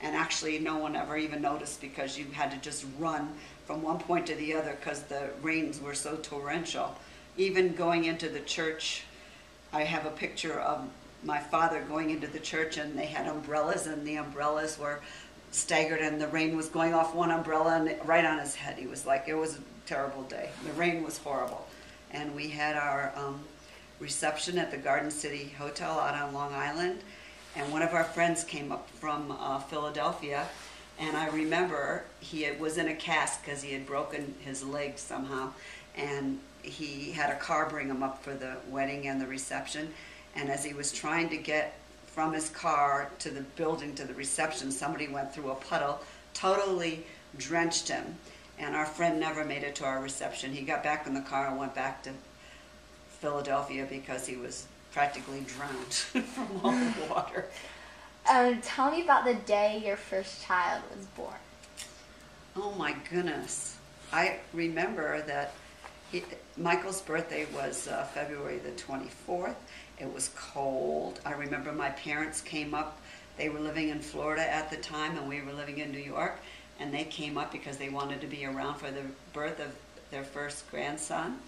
And actually no one ever even noticed because you had to just run from one point to the other because the rains were so torrential. Even going into the church, I have a picture of my father going into the church, and they had umbrellas, and the umbrellas were staggered, and the rain was going off one umbrella and right on his head. He was like, it was a terrible day. The rain was horrible. And we had our reception at the Garden City Hotel out on Long Island, and one of our friends came up from Philadelphia, and I remember he was in a cast because he had broken his leg somehow, and he had a car bring him up for the wedding and the reception. And as he was trying to get from his car to the building to the reception, somebody went through a puddle, totally drenched him, and our friend never made it to our reception. He got back in the car and went back to Philadelphia because he was practically drowned from all the water. Tell me about the day your first child was born. Oh my goodness. I remember that Michael's birthday was February the 24th. It was cold. I remember my parents came up. They were living in Florida at the time, and we were living in New York, and they came up because they wanted to be around for the birth of their first grandson.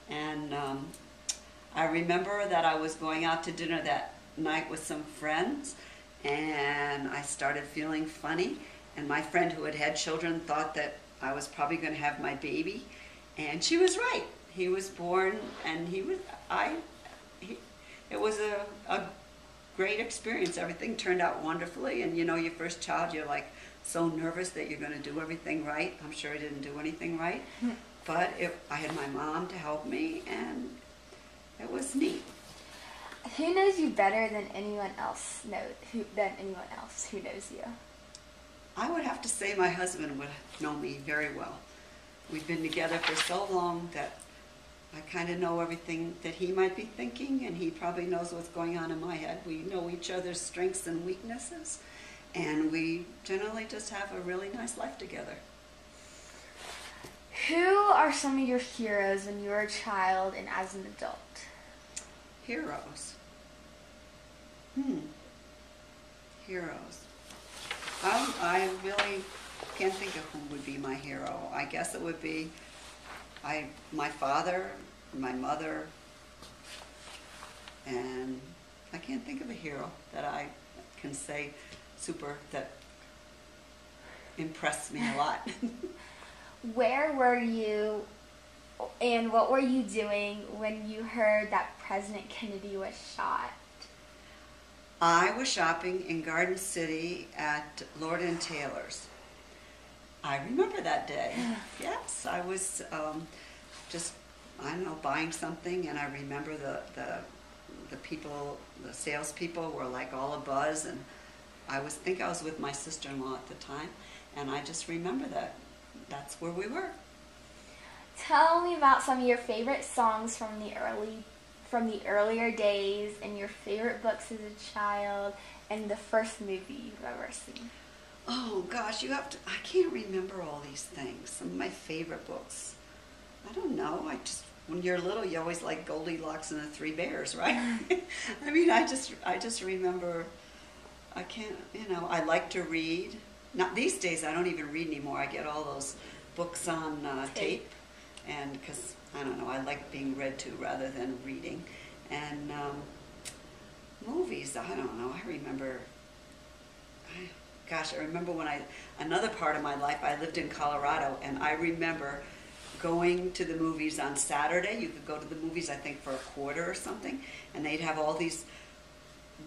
And I remember that I was going out to dinner that night with some friends, and I started feeling funny, and my friend who had had children thought that I was probably going to have my baby, and she was right. He was born, and it was a great experience. Everything turned out wonderfully, and you know, your first child, you're like so nervous that you're going to do everything right. I'm sure I didn't do anything right, but I had my mom to help me, and it was neat. Who knows you better than anyone else who knows you? I would have to say my husband would know me very well. We've been together for so long that I kind of know everything that he might be thinking, and he probably knows what's going on in my head. We know each other's strengths and weaknesses, and we generally just have a really nice life together. Who are some of your heroes when you were a child and as an adult? Heroes. Heroes. I really can't think of who would be my hero. I guess it would be my father, my mother, and I can't think of a hero that I can say that impressed me a lot. Where were you and what were you doing when you heard that President Kennedy was shot? I was shopping in Garden City at Lord & Taylor's. I remember that day. Yes, I was just, I don't know, buying something, and I remember the people, the salespeople were like all abuzz, and I think I was with my sister-in-law at the time, and I just remember that's where we were. Tell me about some of your favorite songs from the earlier days, and your favorite books as a child, and the first movie you've ever seen. Oh gosh, I can't remember all these things. Some of my favorite books. I don't know, when you're little, you always like Goldilocks and the Three Bears, right? I mean, I just remember, I like to read. Not these days, I don't even read anymore. I get all those books on tape, and because, I don't know, I like being read to rather than reading. And movies, I don't know, I remember when another part of my life, I lived in Colorado, and I remember going to the movies on Saturday. You could go to the movies, I think, for a quarter or something, and they'd have all these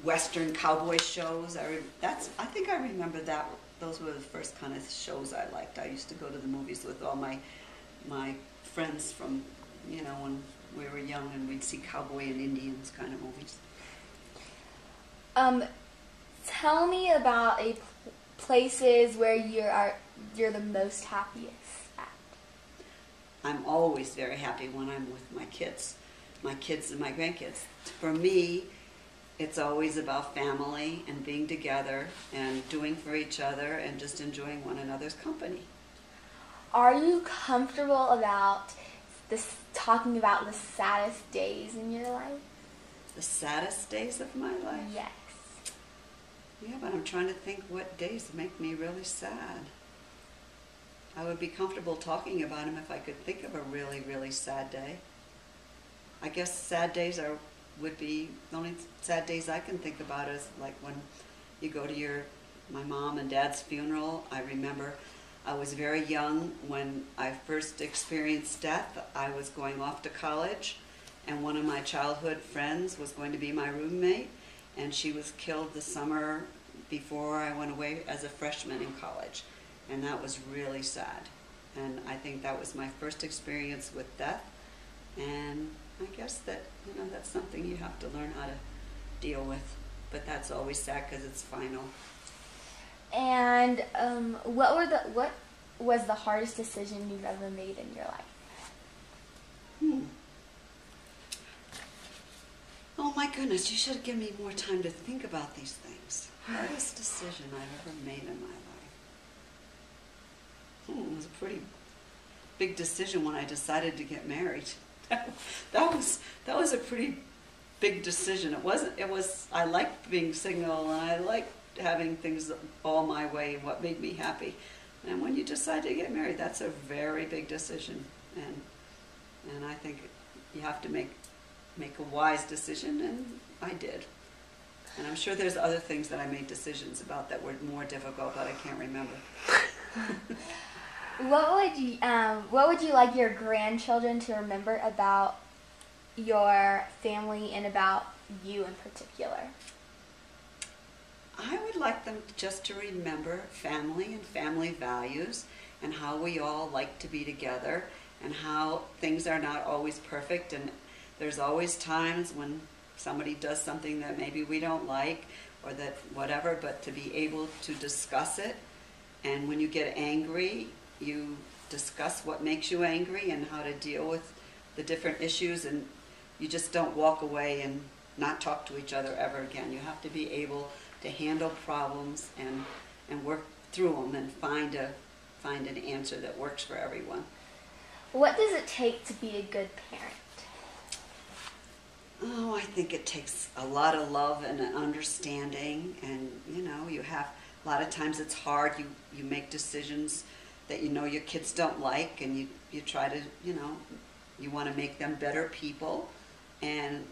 Western cowboy shows. I think I remember that. Those were the first kind of shows I liked. I used to go to the movies with all my friends from, when we were young, and we'd see cowboy and Indians kind of movies. Tell me about places where you're the most happiest at. I'm always very happy when I'm with my kids and my grandkids. For me, it's always about family and being together and doing for each other and just enjoying one another's company. Are you comfortable about talking about the saddest days in your life? The saddest days of my life? Yes. Yeah, but I'm trying to think what days make me really sad. I would be comfortable talking about them if I could think of a really, really sad day. I guess sad days would be the only sad days I can think about is like when you go to my mom and dad's funeral. I remember I was very young when I first experienced death. I was going off to college, and one of my childhood friends was going to be my roommate, and she was killed the summer before I went away as a freshman in college, and that was really sad. And I think that was my first experience with death, and I guess that, that's something you have to learn how to deal with. But that's always sad because it's final. And what was the hardest decision you've ever made in your life? Oh my goodness, you should have given me more time to think about these things. Hardest decision I've ever made in my life. It was a pretty big decision when I decided to get married. That was a pretty big decision. I liked being single, and I liked having things all my way, what made me happy. And when you decide to get married, that's a very big decision. And I think you have to make a wise decision, and I did. And I'm sure there's other things that I made decisions about that were more difficult, but I can't remember. What would you like your grandchildren to remember about your family and about you in particular? I would like them just to remember family and family values, and how we all like to be together, and how things are not always perfect, and there's always times when somebody does something that maybe we don't like, or that whatever, but to be able to discuss it. And when you get angry, you discuss what makes you angry and how to deal with the different issues, and you just don't walk away and not talk to each other ever again. You have to be able to handle problems and work through them and find an answer that works for everyone. What does it take to be a good parent? Oh, I think it takes a lot of love and an understanding, and you have a lot of times it's hard. You make decisions that your kids don't like, and you try to you want to make them better people, and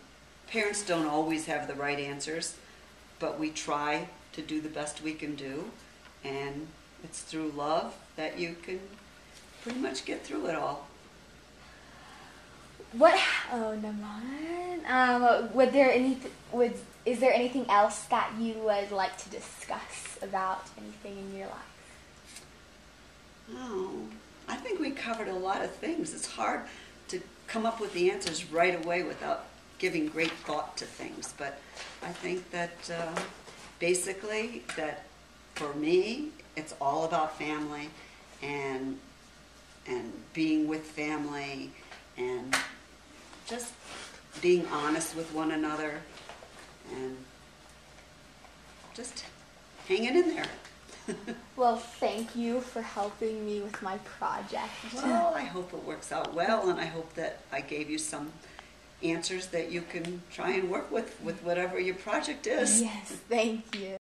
parents don't always have the right answers, but we try to do the best we can do, and it's through love that you can pretty much get through it all. Never mind. Is there anything else that you would like to discuss about anything in your life? Oh, I think we covered a lot of things. It's hard to come up with the answers right away without giving great thought to things. But I think that basically that for me, it's all about family and being with family and just being honest with one another and just hanging in there. Well, thank you for helping me with my project. Well, I hope it works out well, and I hope that I gave you some answers that you can try and work with whatever your project is. Yes, thank you.